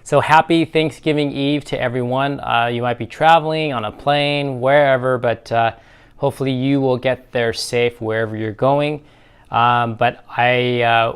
So happy Thanksgiving Eve to everyone. You might be traveling on a plane, wherever, but hopefully you will get there safe wherever you're going. But I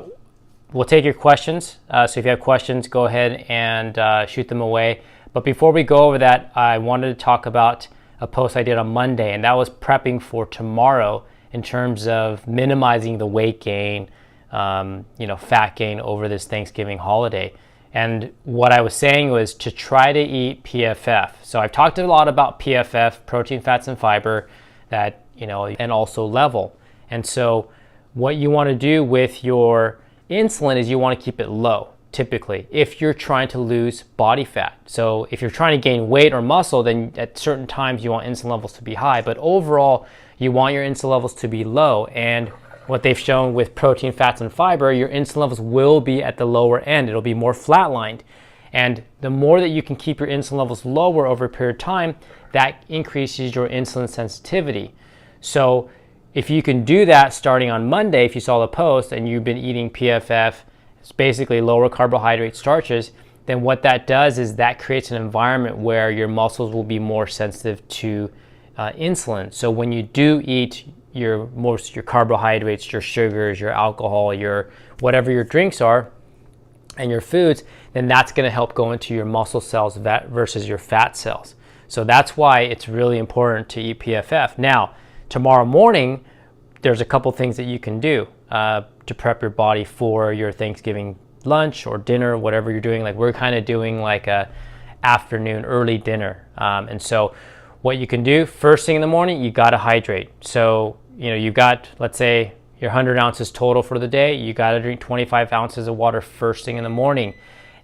will take your questions. So if you have questions, go ahead and shoot them away. But before we go over that, I wanted to talk about a post I did on Monday, and that was prepping for tomorrow in terms of minimizing the weight gain, fat gain over this Thanksgiving holiday. And what I was saying was to try to eat PFF. So I've talked a lot about PFF, protein, fats, and fiber, that, and also level. And so what you want to do with your insulin is you want to keep it low, typically, if you're trying to lose body fat. So if you're trying to gain weight or muscle, then at certain times you want insulin levels to be high. But overall, you want your insulin levels to be low. And what they've shown with protein, fats, and fiber, your insulin levels will be at the lower end. It'll be more flatlined. And the more that you can keep your insulin levels lower over a period of time, that increases your insulin sensitivity. So if you can do that starting on Monday, if you saw the post and you've been eating PFF, it's basically lower carbohydrate starches, then what that does is that creates an environment where your muscles will be more sensitive to insulin. So when you do eat your carbohydrates, your sugars, your alcohol, your whatever your drinks are, and your foods, then that's going to help go into your muscle cells versus your fat cells. So that's why it's really important to eat PFF. Now, tomorrow morning, there's a couple things that you can do to prep your body for your Thanksgiving lunch or dinner, whatever you're doing. Like we're kind of doing like a afternoon early dinner. And so what you can do first thing in the morning, you got to hydrate. So, you got, let's say, your 100 ounces total for the day. You got to drink 25 ounces of water first thing in the morning.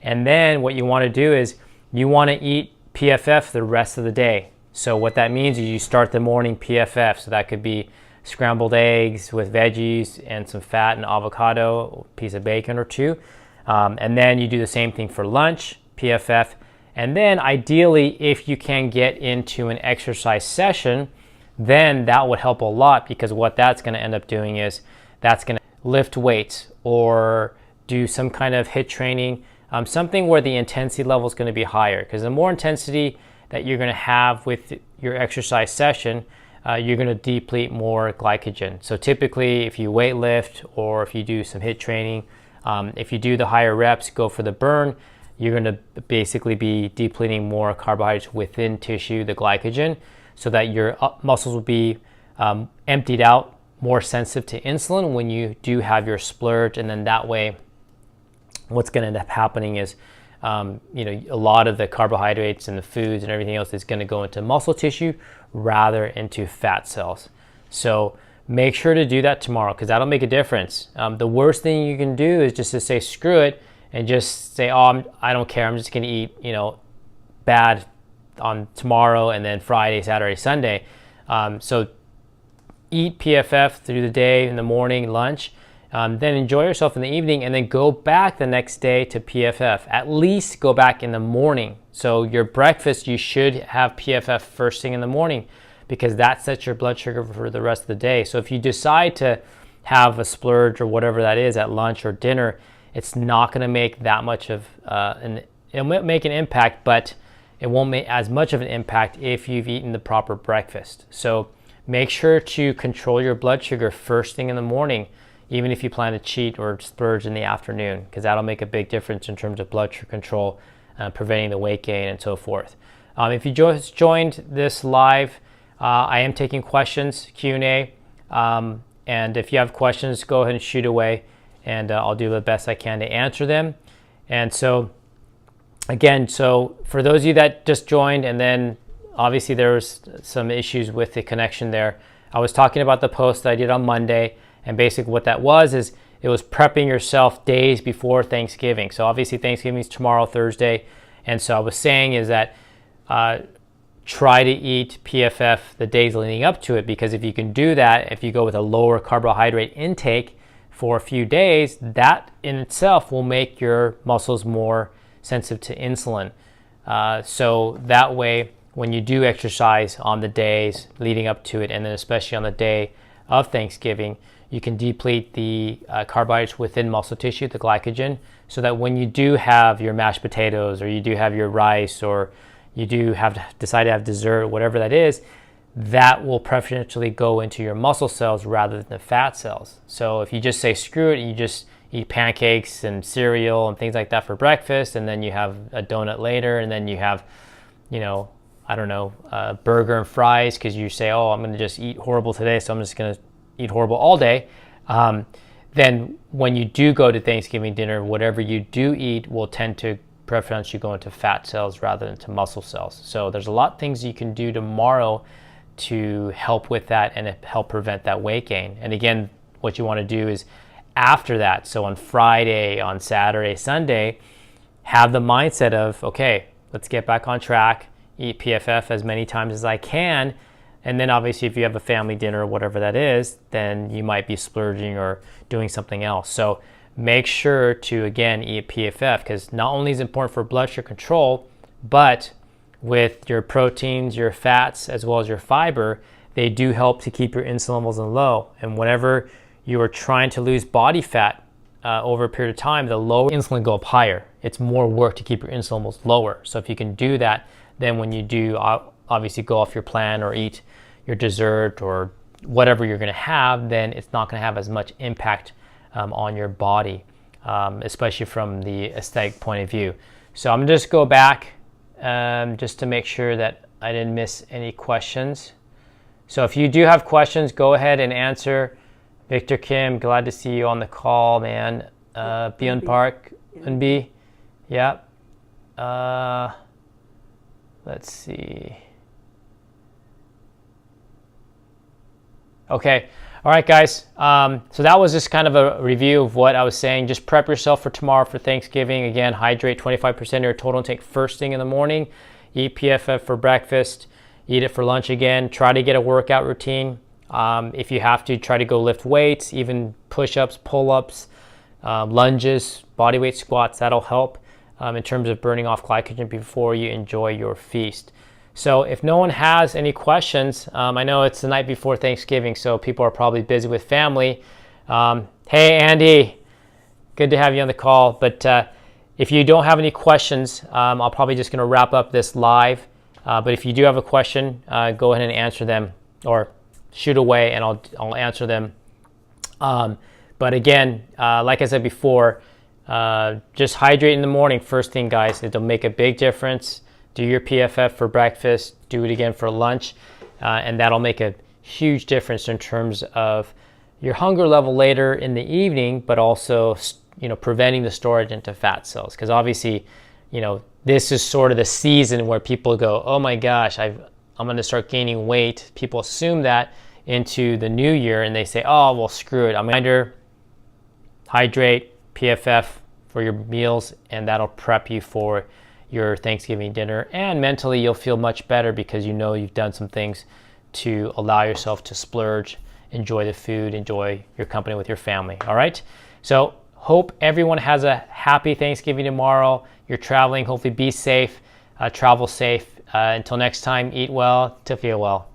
And then what you want to do is you want to eat PFF the rest of the day. So what that means is you start the morning PFF. So that could be scrambled eggs with veggies and some fat and avocado, a piece of bacon or two. And then you do the same thing for lunch, PFF. And then ideally, if you can get into an exercise session, then that would help a lot, because what that's going to end up doing is that's going to lift weights or do some kind of HIIT training, something where the intensity level is going to be higher, because the more intensity that you're going to have with your exercise session, you're going to deplete more glycogen. So typically if you weight lift or if you do some HIIT training, if you do the higher reps, go for the burn, you're going to basically be depleting more carbohydrates within tissue, the glycogen, so that your muscles will be emptied out, more sensitive to insulin when you do have your splurge. And then that way, what's going to end up happening is, a lot of the carbohydrates and the foods and everything else is going to go into muscle tissue rather into fat cells. So make sure to do that tomorrow, because that'll make a difference. The worst thing you can do is just to say screw it and just say, I don't care, I'm just going to eat, bad on tomorrow and then Friday, Saturday, Sunday. So eat PFF through the day, in the morning, lunch, then enjoy yourself in the evening, and then go back the next day to PFF. At least go back in the morning. So your breakfast, you should have PFF first thing in the morning, because that sets your blood sugar for the rest of the day. So if you decide to have a splurge or whatever that is at lunch or dinner, it's not going to make that much of it might make an impact, but it won't make as much of an impact if you've eaten the proper breakfast. So make sure to control your blood sugar first thing in the morning, even if you plan to cheat or splurge in the afternoon, because that'll make a big difference in terms of blood sugar control, preventing the weight gain and so forth. If you just joined this live, I am taking questions, Q&A, and if you have questions, go ahead and shoot away, and I'll do the best I can to answer them. And so again, so for those of you that just joined, and then obviously there was some issues with the connection there, I was talking about the post that I did on Monday, and basically what that was is it was prepping yourself days before Thanksgiving. So obviously Thanksgiving is tomorrow, Thursday, and so I was saying is that try to eat PFF the days leading up to it, because if you can do that, if you go with a lower carbohydrate intake for a few days, that in itself will make your muscles more sensitive to insulin. So that way, when you do exercise on the days leading up to it, and then especially on the day of Thanksgiving, you can deplete the carbohydrates within muscle tissue, the glycogen, so that when you do have your mashed potatoes, or you do have your rice, or you do have to decide to have dessert, whatever that is, that will preferentially go into your muscle cells rather than the fat cells. So if you just say screw it, and you just eat pancakes and cereal and things like that for breakfast, and then you have a donut later, and then you have, you know, I don't know, burger and fries, because you say, oh, I'm going to just eat horrible today, so I'm just going to eat horrible all day. Then when you do go to Thanksgiving dinner, whatever you do eat will tend to preferentially go into fat cells rather than to muscle cells. So there's a lot of things you can do tomorrow to help with that and help prevent that weight gain. And again, what you want to do is after that, so on Friday, on Saturday, Sunday, have the mindset of, okay, let's get back on track, eat PFF as many times as I can. And then obviously if you have a family dinner or whatever that is, then you might be splurging or doing something else. So make sure to, again, eat PFF, because not only is it important for blood sugar control, but with your proteins, your fats, as well as your fiber, they do help to keep your insulin levels low. And whenever you are trying to lose body fat over a period of time, the lower insulin go up higher. It's more work to keep your insulin levels lower. So if you can do that, then when you do obviously go off your plan or eat your dessert or whatever you're going to have, then it's not going to have as much impact on your body, especially from the aesthetic point of view. So I'm going to just go back just to make sure that I didn't miss any questions. So if you do have questions, go ahead and answer. Victor Kim, glad to see you on the call, man. Beyond Park, Unbi, yeah. Let's see. Okay. All right, guys. So that was just kind of a review of what I was saying. Just prep yourself for tomorrow for Thanksgiving. Again, hydrate 25% of your total intake first thing in the morning. Eat PFF for breakfast. Eat it for lunch again. Try to get a workout routine. If you have to, try to go lift weights, even push-ups, pull-ups, lunges, bodyweight squats. That'll help in terms of burning off glycogen before you enjoy your feast. So if no one has any questions, I know it's the night before Thanksgiving, so people are probably busy with family. Hey, Andy, good to have you on the call. But if you don't have any questions, I'm probably just going to wrap up this live. But if you do have a question, go ahead and answer them, or shoot away and I'll answer them. But again, like I said before, just hydrate in the morning first thing, guys. It'll make a big difference. Do your PFF for breakfast, do it again for lunch, and that'll make a huge difference in terms of your hunger level later in the evening, but also, you know, preventing the storage into fat cells. Because obviously, you know, this is sort of the season where people go, oh my gosh, I'm going to start gaining weight. People assume that into the new year, and they say, oh, well, screw it. I'm going to hydrate, PFF for your meals, and that'll prep you for your Thanksgiving dinner. And mentally, you'll feel much better because you know you've done some things to allow yourself to splurge, enjoy the food, enjoy your company with your family. All right? So hope everyone has a happy Thanksgiving tomorrow. You're traveling. Hopefully be safe. Travel safe. Until next time, eat well to feel well.